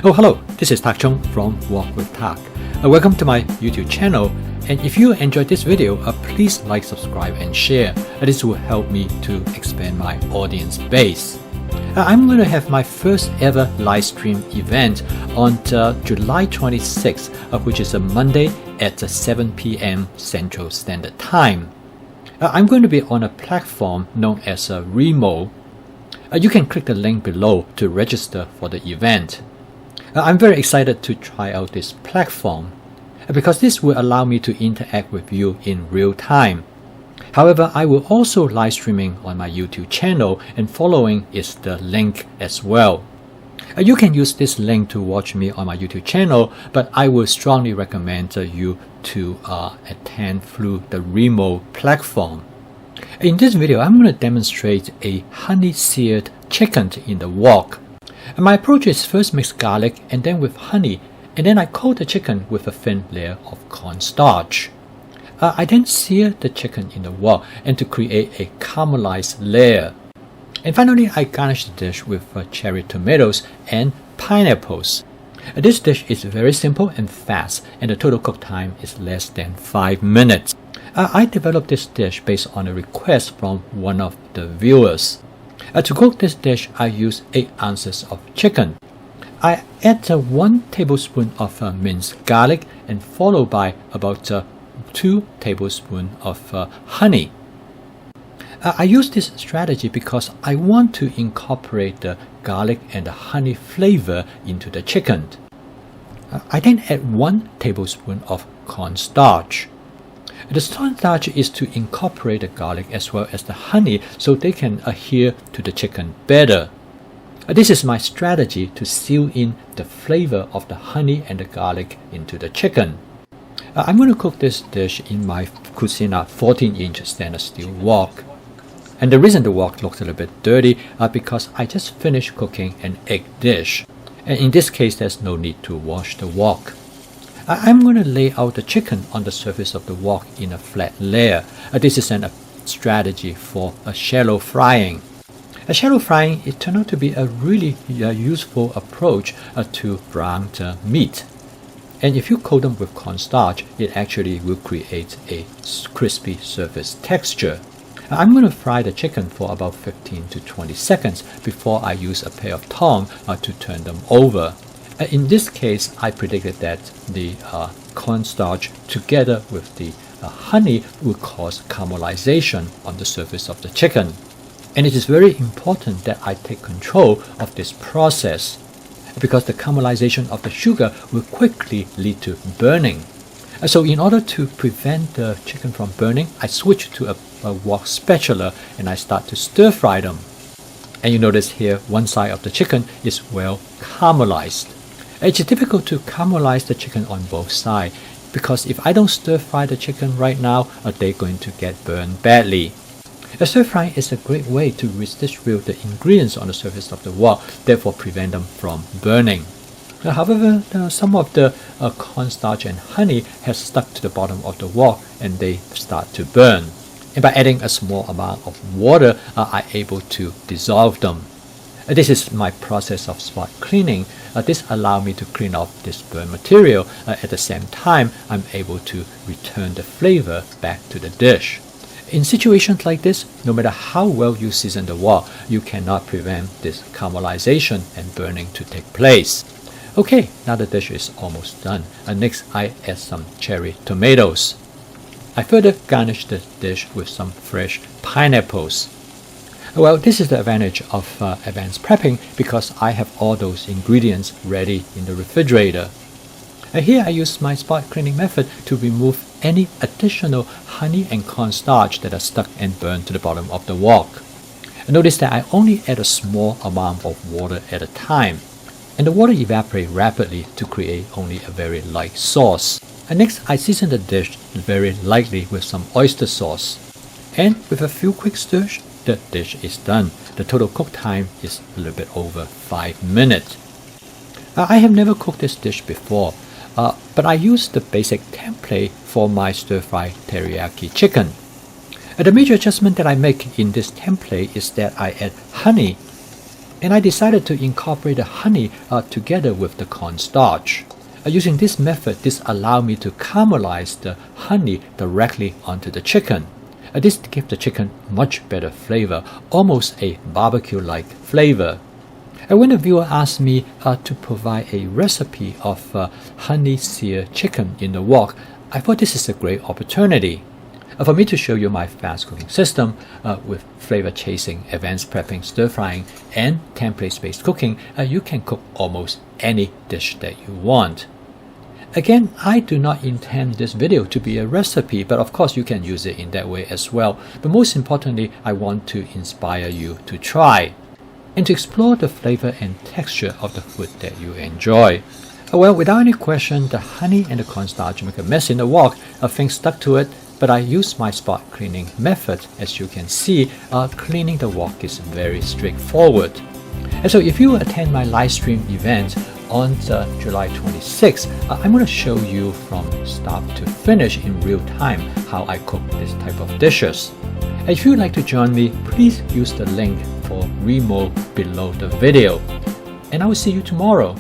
Oh, hello, this is Tak Chung from Walk with Tak. Welcome to my YouTube channel, and if you enjoyed this video, please like, subscribe and share. This will help me to expand my audience base. I'm going to have my first ever live stream event on July 26th, which is a Monday at 7 p.m. Central Standard Time. I'm going to be on a platform known as Remo. You can click the link below to register for the event. I'm very excited to try out this platform because this will allow me to interact with you in real time. However, I will also live streaming on my YouTube channel, and following is the link as well. You can use this link to watch me on my YouTube channel, but I will strongly recommend you to attend through the Remo platform. In this video, I'm going to demonstrate a honey-seared chicken in the wok. And my approach is first mix garlic and then with honey, and then I coat the chicken with a thin layer of cornstarch. I then sear the chicken in the wok and to create a caramelized layer. And finally, I garnish the dish with cherry tomatoes and pineapples. This dish is very simple and fast, and the total cook time is less than 5 minutes. I developed this dish based on a request from one of the viewers. To cook this dish, I use 8 ounces of chicken. I add 1 tablespoon of minced garlic and followed by about 2 tablespoons of honey. I use this strategy because I want to incorporate the garlic and the honey flavor into the chicken. I then add 1 tablespoon of cornstarch. The cornstarch is to incorporate the garlic as well as the honey so they can adhere to the chicken better. This is my strategy to seal in the flavor of the honey and the garlic into the chicken. I'm going to cook this dish in my Cucina 14-inch stainless steel wok. And the reason the wok looks a little bit dirty because I just finished cooking an egg dish. And in this case, there's no need to wash the wok. I'm going to lay out the chicken on the surface of the wok in a flat layer. This is a strategy for a shallow frying. Shallow frying, it turned out to be a really useful approach to brown meat. And if you coat them with cornstarch, it actually will create a crispy surface texture. I'm going to fry the chicken for about 15 to 20 seconds before I use a pair of tongs to turn them over. In this case, I predicted that the cornstarch together with the honey will cause caramelization on the surface of the chicken. And it is very important that I take control of this process because the caramelization of the sugar will quickly lead to burning. So in order to prevent the chicken from burning, I switch to a wok spatula and I start to stir fry them. And you notice here, one side of the chicken is well caramelized. It's difficult to caramelize the chicken on both sides because if I don't stir fry the chicken right now, they're going to get burned badly. Stir frying is a great way to redistribute the ingredients on the surface of the wok, therefore prevent them from burning. However, some of the cornstarch and honey has stuck to the bottom of the wok and they start to burn. And by adding a small amount of water, I'm able to dissolve them. This is my process of spot cleaning. This allows me to clean off this burn material. At the same time, I'm able to return the flavor back to the dish. In situations like this, no matter how well you season the wok, you cannot prevent this caramelization and burning to take place. Okay, now the dish is almost done. Next, I add some cherry tomatoes. I further garnish the dish with some fresh pineapples. Well, this is the advantage of advanced prepping because I have all those ingredients ready in the refrigerator. Here I use my spot cleaning method to remove any additional honey and cornstarch that are stuck and burned to the bottom of the wok. Notice that I only add a small amount of water at a time, and the water evaporates rapidly to create only a very light sauce. And next, I season the dish very lightly with some oyster sauce. And with a few quick stirs, the dish is done. The total cook time is a little bit over 5 minutes. I have never cooked this dish before, but I use the basic template for my stir-fry teriyaki chicken. The major adjustment that I make in this template is that I add honey And I decided to incorporate the honey together with the cornstarch. Using this method, this allowed me to caramelize the honey directly onto the chicken. This gives the chicken much better flavor, almost a barbecue-like flavor. And when a viewer asked me to provide a recipe of honey-seared chicken in the wok, I thought this is a great opportunity for me to show you my fast cooking system with flavor chasing, advanced prepping, stir frying, and template-based cooking. You can cook almost any dish that you want. Again, I do not intend this video to be a recipe, but of course you can use it in that way as well. But most importantly, I want to inspire you to try and to explore the flavor and texture of the food that you enjoy. Well, without any question, the honey and the cornstarch make a mess in the wok. Things stuck to it, but I use my spot cleaning method. As you can see, cleaning the wok is very straightforward. And so if you attend my live stream event on July 26th, I'm going to show you from start to finish in real time how I cook this type of dishes. And if you'd like to join me, please use the link for Remo below the video. And I will see you tomorrow.